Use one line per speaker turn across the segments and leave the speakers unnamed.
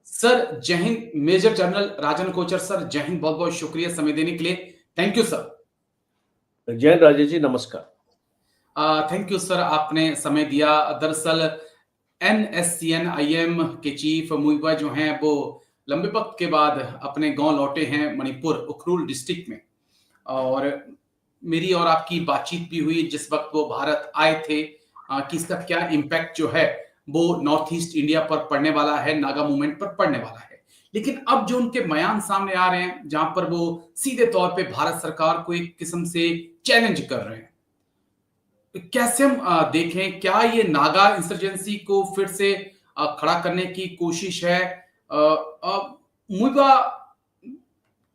Sir जय हिंद। Major general Rajan Kochar sir, जय हिंद। बहुत बहुत शुक्रिया समय देने के लिए। Thank you sir.
Jain Rajesh ji, नमस्कार।
थैंक यू सर, आपने समय दिया। दरअसल NSCN-IM के चीफ मुइबा जो हैं वो लंबे वक्त के बाद अपने गांव लौटे हैं, मणिपुर उखरुल डिस्ट्रिक्ट में। और मेरी और आपकी बातचीत भी हुई जिस वक्त वो भारत आए थे, कि इसका क्या इम्पैक्ट जो है वो नॉर्थ ईस्ट इंडिया पर पड़ने वाला है, नागा मूवमेंट पर पड़ने वाला है। लेकिन अब जो उनके बयान सामने आ रहे हैं, जहां पर वो सीधे तौर पे भारत सरकार को एक किस्म से चैलेंज कर रहे हैं, कैसे हम देखें? क्या ये नागा इंसर्जेंसी को फिर से खड़ा करने की कोशिश है? मुइबा,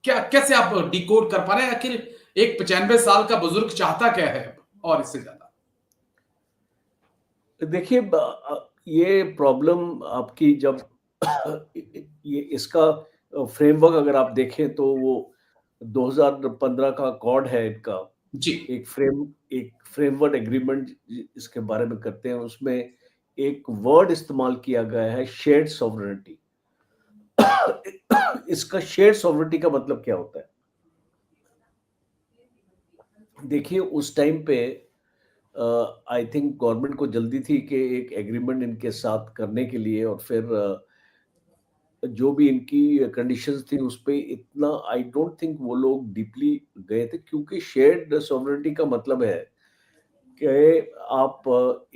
क्या कैसे आप डिकोड कर पा रहे हैं? आखिर एक 95 साल का बुजुर्ग चाहता क्या है और इससे ज्यादा?
देखिए, ये प्रॉब्लम आपकी जब ये इसका फ्रेमवर्क अगर आप देखें तो वो 2015 का अकॉर्ड है इनका।
जी।
एक फ्रेमवर्क एग्रीमेंट इसके बारे में करते हैं। उसमें एक वर्ड इस्तेमाल किया गया है, शेयर्ड सॉवरेनिटी। इसका शेयर्ड सॉवरेनिटी का मतलब क्या होता है? देखिए, उस टाइम पे आई थिंक गवर्नमेंट को जल्दी थी कि एक एग्रीमेंट इनके साथ करने के लिए, और फिर जो भी इनकी कंडीशंस थी उस पे इतना आई डोंट थिंक वो लोग डीपली गए थे, क्योंकि शेयर्ड सॉवरेनिटी का मतलब है कि आप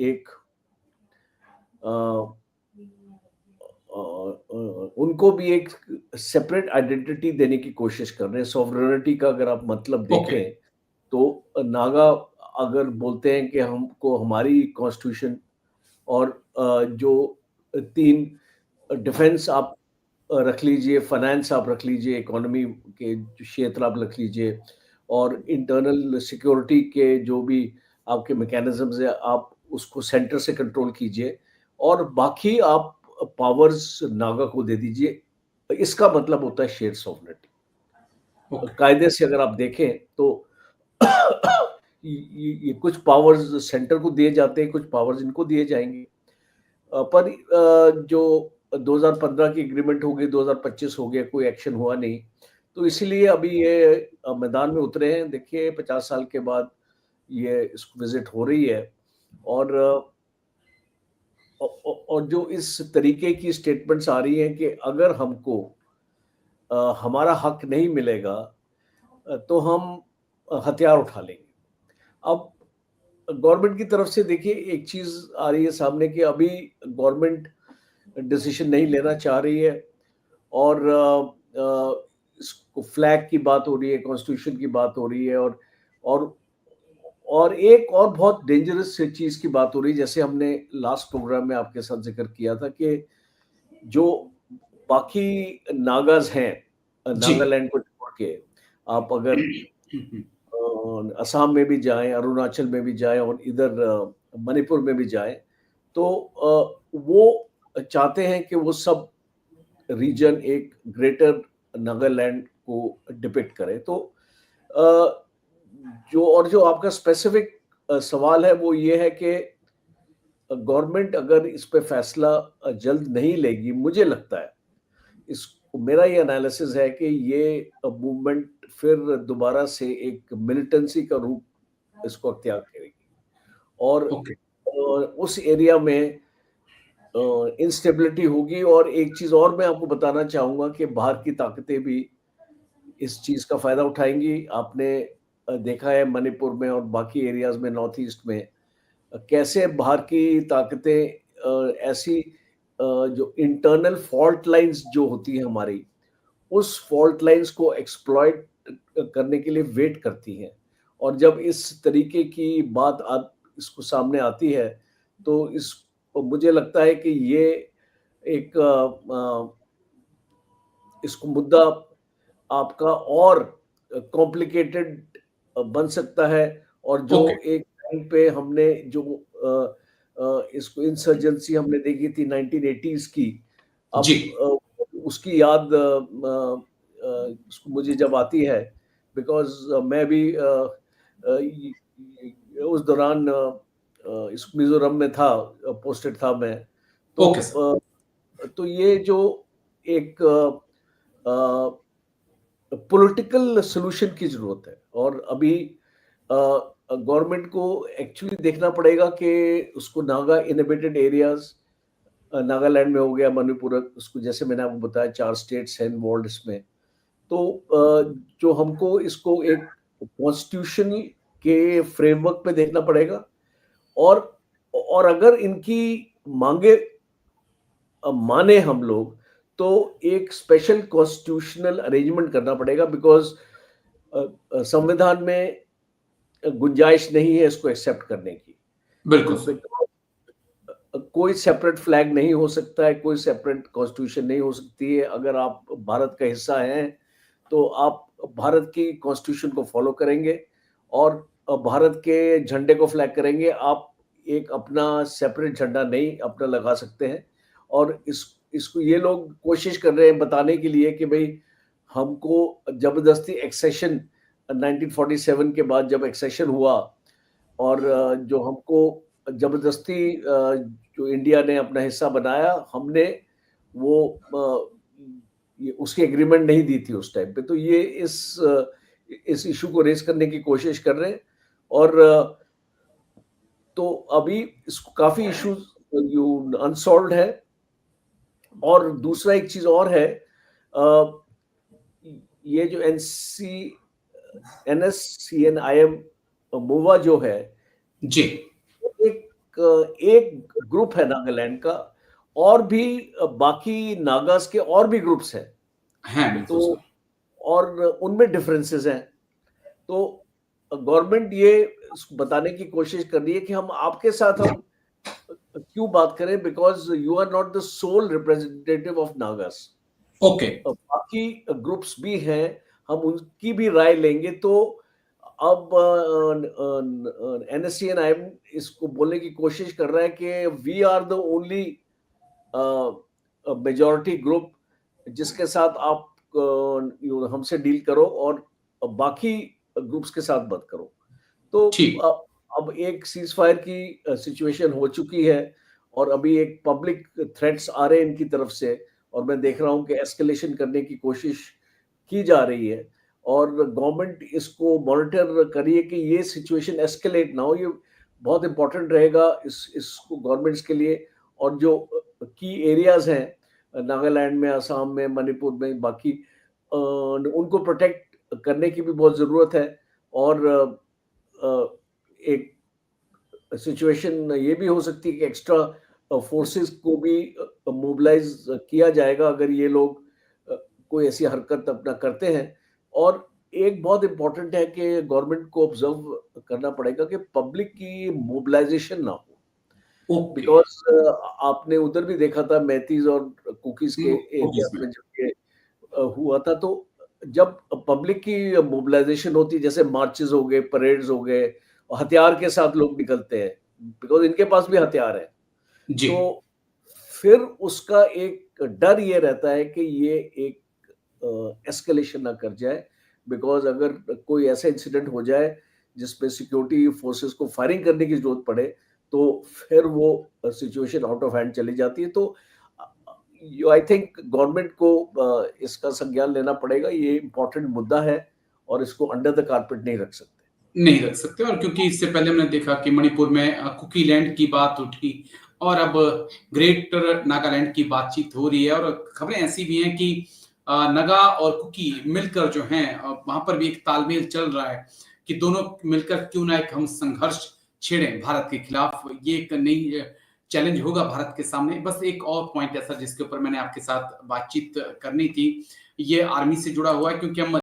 एक अ, उनको भी एक सेपरेट आइडेंटिटी देने की कोशिश कर रहे हैं। सॉवरेनिटी का अगर आप मतलब
ओके।
देखें तो नागा अगर बोलते हैं कि हमको हमारी कॉन्स्टिट्यूशन और जो 3 डिफेंस आप रख लीजिए, फाइनेंस आप रख लीजिए, इकोनॉमी के जो क्षेत्र आप रख लीजिए, और इंटरनल सिक्योरिटी के जो भी आपके मैकेनिज़्म्स हैं, आप उसको सेंटर से कंट्रोल कीजिए, और बाकी आप पावर्स नागा को दे दीजिए। इसका मतलब होता है शेयर्ड सॉवरेनिटी।
ओके।
कायदे से अगर आप देखें तो ये कुछ पावर्स सेंटर को दिए जाते हैं, कुछ पावर्स इनको दिए जाएंगे। पर जो 2015 की एग्रीमेंट हो गई, 2025 हो गया, कोई एक्शन हुआ नहीं। तो इसीलिए अभी ये मैदान में उतरे हैं। देखिए, 50 साल के बाद ये इसको विजिट हो रही है, और और जो इस तरीके की स्टेटमेंट्स आ रही हैं कि अगर हमको हमारा हक नहीं मिलेगा, तो हम हथियार उठा लेंगे। अब गवर्नमेंट की तरफ से देखिए एक चीज आ रही है सामने कि अभी गवर्नमेंट डिसीजन नहीं लेना चाह रही है, और इसको फ्लैग की बात हो रही है, कॉन्स्टिट्यूशन की बात हो रही है, और और एक और बहुत डेंजरस चीज की बात हो रही है, जैसे हमने लास्ट प्रोग्राम में आपके साथ जिक्र किया था कि जो बाकी नागाज हैं,
जी।
नागालैंड को छोड़ के आप अगर असम में भी जाएं, अरुणाचल में भी जाएं, और इधर मणिपुर में भी जाएं, तो वो चाहते हैं कि वो सब रीजन एक ग्रेटर नागालैंड को डिपिक्ट करे। तो अ, जो आपका स्पेसिफिक सवाल है वो ये है कि गवर्नमेंट अगर इस पे फैसला जल्द नहीं लेगी, मुझे लगता है, इस मेरा ये एनालिसिस है कि ये मूवमेंट फिर दोबारा से एक मिलिटेंसी का रूप इसको अख्तियार करेगी, और
ओके।
उस एरिया में इंस्टेबिलिटी होगी। और एक चीज और मैं आपको बताना चाहूंगा कि बाहर की ताकतें भी इस चीज का फायदा उठाएंगी। आपने देखा है मणिपुर में और बाकी एरियाज में, नॉर्थ ईस्ट में, कैसे बाहर की ताकतें ऐसी जो इंटरनल फॉल्ट लाइंस जो होती है हमारी, उस फॉल्ट लाइंस को एक्सप्लॉइट करने के लिए वेट करती हैं। और जब इस तरीके की बात इसको सामने आती है, तो इस मुझे लगता है कि ये एक इसको मुद्दा आपका और कॉम्प्लिकेटेड बन सकता है। और जो
ओके।
एक टाइम पे हमने जो इसको इंसर्जेंसी हमने देखी थी 1980s की,
जी।
अब उसकी याद उसको मुझे जब आती है, बिकॉज मैं भी उस दौरान इस मिजोरम में था, पोस्टेड था मैं। तो
ओके सर।
तो ये जो एक पॉलिटिकल सॉल्यूशन की ज़रूरत है और अभी गवर्नमेंट को एक्चुअली देखना पड़ेगा कि उसको नागा इनहिबिटेड एरियाज़ नागालैंड में हो गया, मणिपुर, उसको जैसे मैंने आपको बताया 4 स्टेट्स हैं इन्वॉल्वड इसमें। तो जो हमको इसको एक कॉन्स्टिट्यूशन के फ्रेमवर्क में देखना पड़ेगा और अगर इनकी मांगे माने हम लोग तो एक स्पेशल कॉन्स्टिट्यूशनल अरेंजमेंट करना पड़ेगा बिकॉज संविधान में गुंजाइश नहीं है इसको एक्सेप्ट करने की।
बिल्कुल सर।
कोई सेपरेट फ्लैग नहीं हो सकता है, कोई सेपरेट कॉन्स्टिट्यूशन नहीं हो सकती है। अगर आप भारत का हिस्सा हैं तो आप भारत की कॉन्स्टिट्यूशन को फॉलो करेंगे और भारत के झंडे को फ्लैग करेंगे। आप एक अपना सेपरेट झंडा नहीं अपना लगा सकते हैं और इसको ये लोग कोशिश कर रहे हैं बताने के लिए कि भाई हमको जबरदस्ती एक्सेशन 1947 के बाद जब एक्सेशन हुआ और जो हमको जबरदस्ती जो इंडिया ने अपना हिस्सा बनाया, हमने वो ये उसकी एग्रीमेंट नहीं दी थी उस टाइम पे। तो ये इस इशू को रेज करने की कोशिश कर रहे हैं और तो अभी इसको काफी इश्यूज अनसॉल्व्ड है। और दूसरा एक चीज और है, ये जो NSCN-IM मोवा जो है
जी,
एक ग्रुप है नागालैंड का और भी बाकी नागास के और भी ग्रुप्स हैं।
बिल्कुल
तो
सर।
और उनमें डिफरेंसेस हैं। तो गवर्नमेंट ये बताने की कोशिश कर रही है कि हम आपके साथ हम क्यों बात करें, because you are not the sole representative of Nagas.
Okay.
बाकी ग्रुप्स भी हैं, हम उनकी भी राय लेंगे। तो अब NSCN-IM इसको बोलने की कोशिश कर रहा है कि we are the only majority group जिसके साथ आप हमसे डील करो और बाकी ग्रुप्स के साथ मत करो। तो
ठीक।
अब एक सीज फायर की सिचुएशन हो चुकी है और अभी एक पब्लिक थ्रेट्स आ रहे हैं इनकी तरफ से और मैं देख रहा हूं कि एस्केलेशन करने की कोशिश की जा रही है और गवर्नमेंट इसको मॉनिटर करिए कि ये सिचुएशन एस्केलेट ना हो। ये बहुत इंपॉर्टेंट रहेगा इसको गवर्नमेंट्स के लिए। और जो की एरियाज हैं नागालैंड में, असम में, मणिपुर में, बाकी उनको प्रोटेक्ट करने की भी बहुत ज़रूरत है। और एक सिचुएशन ये भी हो सकती है कि एक्स्ट्रा फोर्सेस को भी मोबिलाइज किया जाएगा अगर ये लोग कोई ऐसी हरकत अपना करते हैं। और एक बहुत इंपॉर्टेंट है कि गवर्नमेंट को ऑब्जर्व करना पड़ेगा कि पब्लिक की मोबिलाइजेशन ना हो।
ओके।
बिकॉज आपने उधर भी देखा था मैतीज और कुकीज के एरिया
में।
में जब ये हुआ था, तो जब पब्लिक की मोबिलाइजेशन होती, जैसे मार्चेस हो गए, परेड्स हो गए, और हथियार के साथ लोग निकलते हैं बिकॉज इनके पास भी हथियार है,
जी।
तो फिर उसका एक डर ये रहता है कि ये एक एस्केलेशन ना कर जाए। बिकॉज अगर कोई ऐसा इंसिडेंट हो जाए जिसपे सिक्योरिटी फोर्सेस को फायरिंग करने की जरूरत पड़े तो फिर वो सिचुएशन आउट ऑफ हैंड चली जाती है। तो आई थिंक गवर्नमेंट को इसका संज्ञान लेना पड़ेगा। ये इंपॉर्टेंट मुद्दा है और इसको अंडर द कारपेट नहीं रख सकते।
नहीं रख सकते। और क्योंकि इससे पहले हमने देखा कि मणिपुर में कुकी लैंड की बात उठी और अब ग्रेटर नागालैंड की बातचीत हो रही है और खबरें ऐसी भी हैं कि नगा और कुकी मिलकर जो हैं वहां पर भी एक तालमेल चल रहा है कि दोनों मिलकर क्यों ना एक हम संघर्ष छेड़ें भारत के खिलाफ। ये एक नई चैलेंज होगा भारत के सामने। बस एक और पॉइंट ऐसा जिसके ऊपर मैंने आपके साथ बातचीत करनी थी, ये आर्मी से जुड़ा हुआ है क्योंकि हम